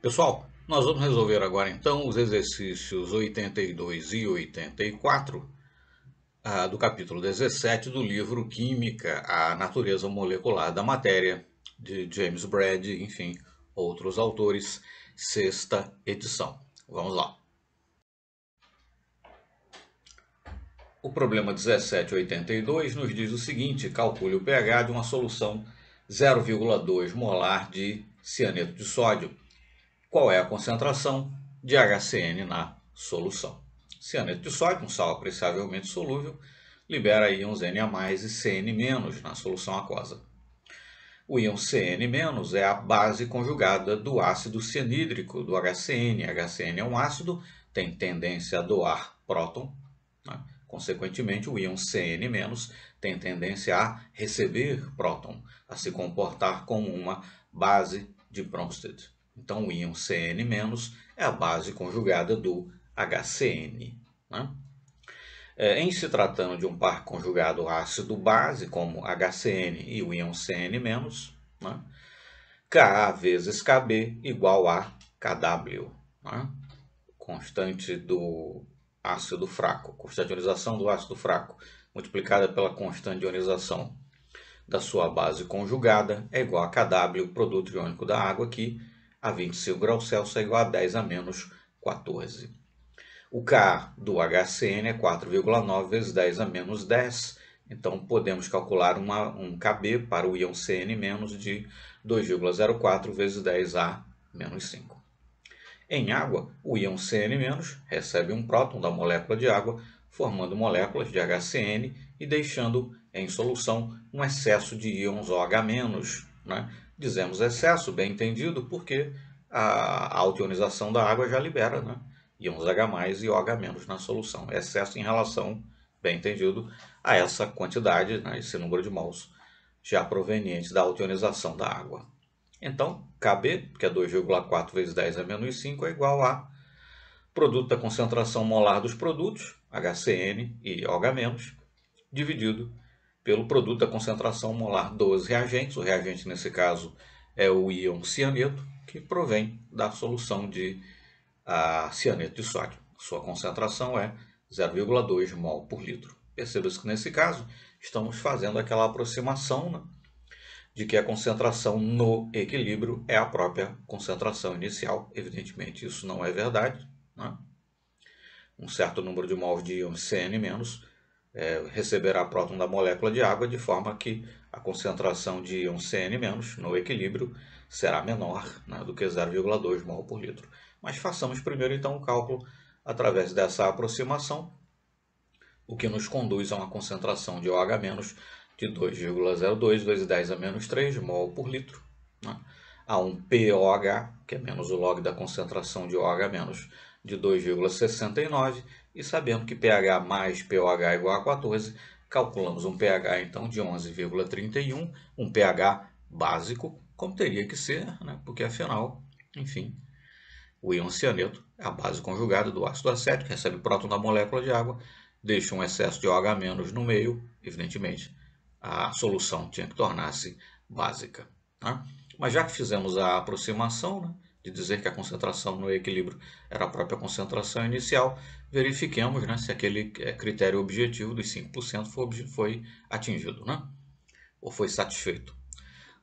Pessoal, nós vamos resolver agora então os exercícios 82 e 84 do capítulo 17 do livro Química, a Natureza Molecular da Matéria, de James Brady, enfim, outros autores, sexta edição. Vamos lá. O problema 1782 nos diz o seguinte: calcule o pH de uma solução 0,2 molar de cianeto de sódio. Qual é a concentração de HCN na solução? Cianeto de sódio, um sal apreciavelmente solúvel, libera íons Na+, e Cn- na solução aquosa. O íon Cn- é a base conjugada do ácido cianídrico, do HCN. HCN é um ácido, tem tendência a doar próton, né? Consequentemente, o íon Cn- tem tendência a receber próton, a se comportar como uma base de Bronsted. Então, o íon Cn- é a base conjugada do HCN. Né? Em se tratando de um par conjugado ácido-base, como HCN e o íon Cn-, né? Ka vezes Kb igual a Kw, né? Constante do ácido fraco, constante de ionização do ácido fraco, multiplicada pela constante de ionização da sua base conjugada, é igual a Kw, produto iônico da água, que a 25 graus Celsius é igual a 10 a menos 14. O Ka do HCN é 4,9 vezes 10 a menos 10. Então, podemos calcular um Kb para o íon Cn- de 2,04 vezes 10 a menos 5. Em água, o íon Cn- recebe um próton da molécula de água, formando moléculas de HCN e deixando em solução um excesso de íons OH-. Né? Dizemos excesso, bem entendido, porque a autoionização da água já libera, né? Íons H+, e OH- na solução. Excesso em relação, bem entendido, a essa quantidade, né, esse número de mols já proveniente da autoionização da água. Então, Kb, que é 2,4 vezes 10 a menos 5, é igual a produto da concentração molar dos produtos, HCN e OH-, dividido pelo produto da concentração molar dos reagentes. O reagente, nesse caso, é o íon cianeto, que provém da solução de cianeto de sódio. Sua concentração é 0,2 mol por litro. Perceba-se que, nesse caso, estamos fazendo aquela aproximação, né, de que a concentração no equilíbrio é a própria concentração inicial. Evidentemente, isso não é verdade, né? Um certo número de mols de íon Cn- receberá próton da molécula de água, de forma que a concentração de íon Cn- no equilíbrio será menor, né, do que 0,2 mol por litro. Mas façamos primeiro então o cálculo através dessa aproximação, o que nos conduz a uma concentração de OH- de 2,02 vezes 10 a menos 3 mol por litro, né? A um POH, que é menos o log da concentração de OH- de 2,69, e sabendo que pH mais POH é igual a 14, calculamos um pH então de 11,31, um pH básico, como teria que ser, né? Porque afinal, enfim, o íon cianeto é a base conjugada do ácido acético, recebe próton da molécula de água, deixa um excesso de OH- no meio, evidentemente, a solução tinha que tornar-se básica. Tá? Mas já que fizemos a aproximação, né, de dizer que a concentração no equilíbrio era a própria concentração inicial, verifiquemos, né, se aquele critério objetivo dos 5% foi atingido, né, ou foi satisfeito.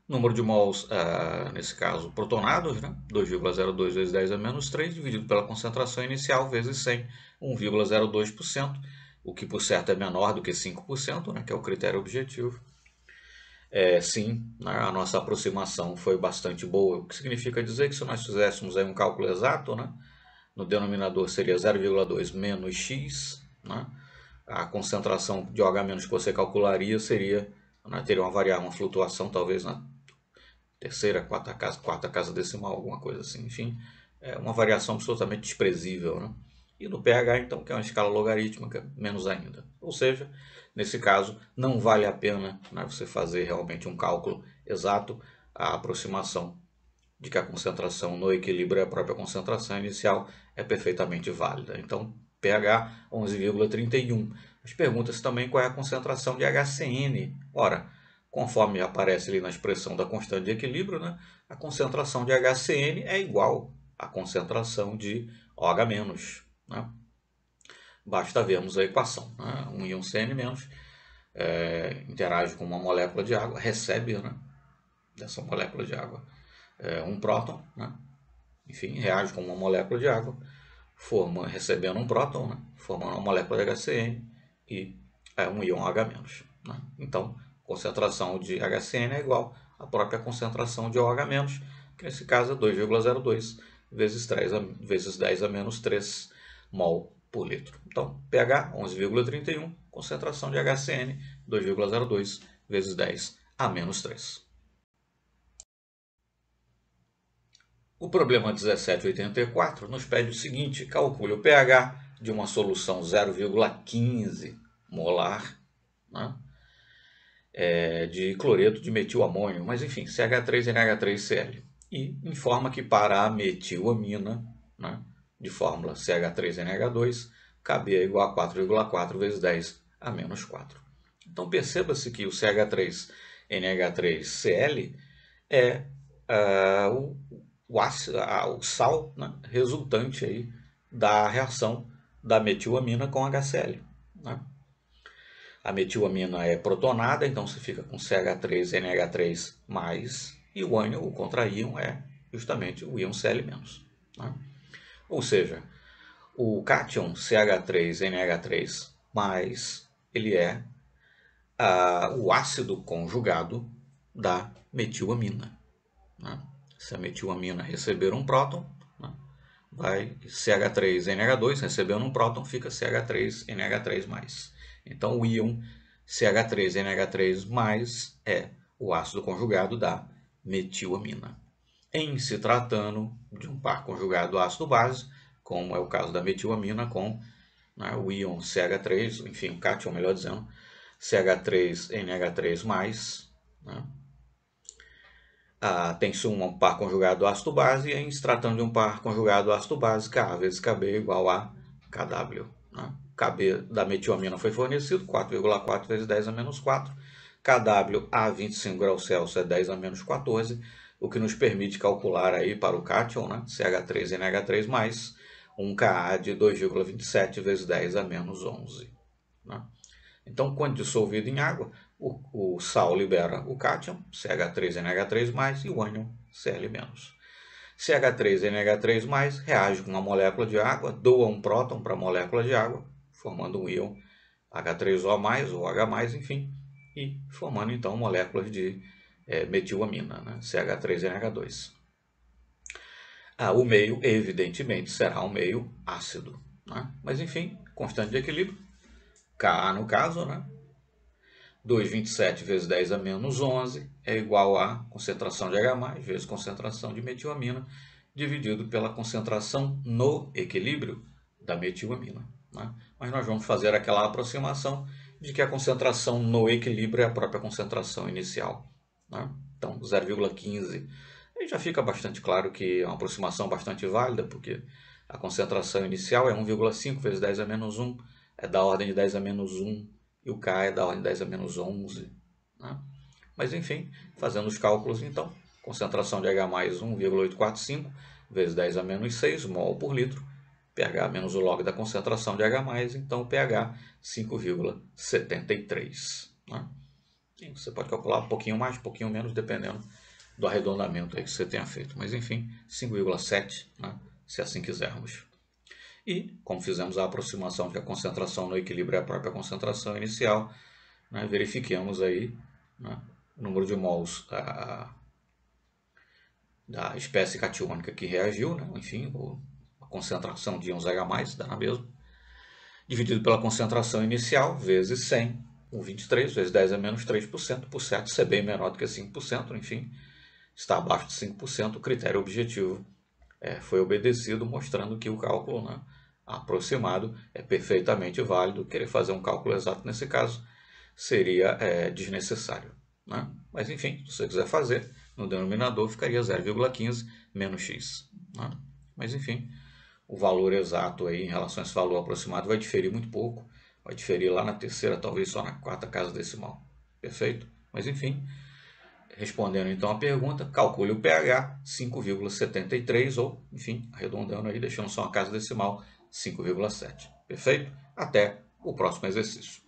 Número de mols, nesse caso, protonados, né? 2,02 vezes 10 a menos 3, dividido pela concentração inicial, vezes 100, 1,02%, o que por certo é menor do que 5%, né? Que é o critério objetivo. Sim, né? A nossa aproximação foi bastante boa, o que significa dizer que se nós fizéssemos aí um cálculo exato, né? No denominador seria 0,2 menos x, né? A concentração de OH- que você calcularia seria, né, teria uma flutuação talvez na terceira, quarta casa decimal, alguma coisa assim. Enfim, é uma variação absolutamente desprezível, né? E no pH, então, que é uma escala logarítmica, menos ainda. Ou seja, nesse caso, não vale a pena, né, você fazer realmente um cálculo exato, a aproximação de que a concentração no equilíbrio é a própria concentração inicial é perfeitamente válida. Então, pH 11,31. Mas pergunta-se também qual é a concentração de HCN. Ora, conforme aparece ali na expressão da constante de equilíbrio, né, a concentração de HCN é igual a concentração de OH-, né? Basta vermos a equação, né? Um íon Cn- interage com uma molécula de água, recebe, né, dessa molécula de água um próton, né? Enfim, reage com uma molécula de água, recebendo um próton, né? Formando uma molécula de HCN e um íon H-, né? Então, concentração de HCN é igual à própria concentração de OH-, que nesse caso é 2,02 vezes 10 a menos 3 mol por litro. Então, pH 11,31, concentração de HCN 2,02 vezes 10 a menos 3. O problema 1784 nos pede o seguinte: calcule o pH de uma solução 0,15 molar, né, de cloreto de metilamônio, mas enfim, CH3NH3Cl. E informa que para a metilamina, né, de fórmula CH3NH2, Kb é igual a 4,4 vezes 10 a menos 4. Então perceba-se que o CH3NH3Cl é o sal, né, resultante aí da reação da metilamina com HCl, né? A metilamina é protonada, então você fica com CH3NH3+, e o ânion, o contraíon, é justamente o íon Cl-, né? Ou seja, o cátion CH3NH3+, ele é o ácido conjugado da metilamina, né? Se a metilamina receber um próton, né, vai CH3NH2, recebendo um próton, fica CH3NH3+. Então o íon CH3NH3+ é o ácido conjugado da metilamina. Em se tratando de um par conjugado ácido-base, como é o caso da metilamina com, né, o íon CH3, enfim, o cátion, melhor dizendo, CH3NH3+, né, tem-se um par conjugado ácido-base, e em se tratando de um par conjugado ácido-base, Ka vezes Kb igual a Kw. Né? Kb da metilamina foi fornecido, 4,4 vezes 10 a menos 4. Kw a 25 graus Celsius é 10 a menos 14, o que nos permite calcular aí para o cátion, né, CH3NH3+, um Ka de 2,27 vezes 10 a menos 11. Né? Então, quando dissolvido em água, o sal libera o cátion, CH3NH3+, e o ânion, Cl-. CH3NH3+, reage com uma molécula de água, doa um próton para a molécula de água, formando um íon H3O+, ou H+, enfim, e formando então moléculas de metilamina, né, CH3NH2. O meio, evidentemente, será um meio ácido, né? Mas enfim, constante de equilíbrio, Ka no caso, né? 2,27 vezes 10 a menos 11 é igual a concentração de H+, vezes concentração de metilamina, dividido pela concentração no equilíbrio da metilamina, né? Mas nós vamos fazer aquela aproximação de que a concentração no equilíbrio é a própria concentração inicial, né? Então, 0,15. Aí já fica bastante claro que é uma aproximação bastante válida, porque a concentração inicial é 1,5 vezes 10 a menos 1, é da ordem de 10 a menos 1, e o K é da ordem de 10 a menos 11. Né? Mas enfim, fazendo os cálculos então, concentração de H+, 1,845 vezes 10 a menos 6 mol por litro, pH menos o log da concentração de H+, então pH 5,73. Né? E você pode calcular um pouquinho mais, um pouquinho menos, dependendo do arredondamento aí que você tenha feito. Mas enfim, 5,7, né? Se assim quisermos. E, como fizemos a aproximação de que a concentração no equilíbrio é a própria concentração inicial, né, verifiquemos aí, né, o número de mols da espécie catiônica que reagiu, né, enfim, a concentração de íons H+, dá na mesma, dividido pela concentração inicial, vezes 100, o 23, vezes 10 a menos 3%, por certo, ser bem menor do que 5%, enfim, está abaixo de 5%, o critério objetivo foi obedecido, mostrando que o cálculo, né, aproximado é perfeitamente válido. Querer fazer um cálculo exato nesse caso seria desnecessário, né? Mas enfim, se você quiser fazer, no denominador ficaria 0,15 menos x, né? Mas enfim, o valor exato aí em relação a esse valor aproximado vai diferir muito pouco, vai diferir lá na terceira, talvez só na quarta casa decimal, perfeito? Mas enfim, Respondendo então a pergunta, calcule o pH 5,73 ou, enfim, arredondando aí, deixando só uma casa decimal, 5,7. Perfeito? Até o próximo exercício.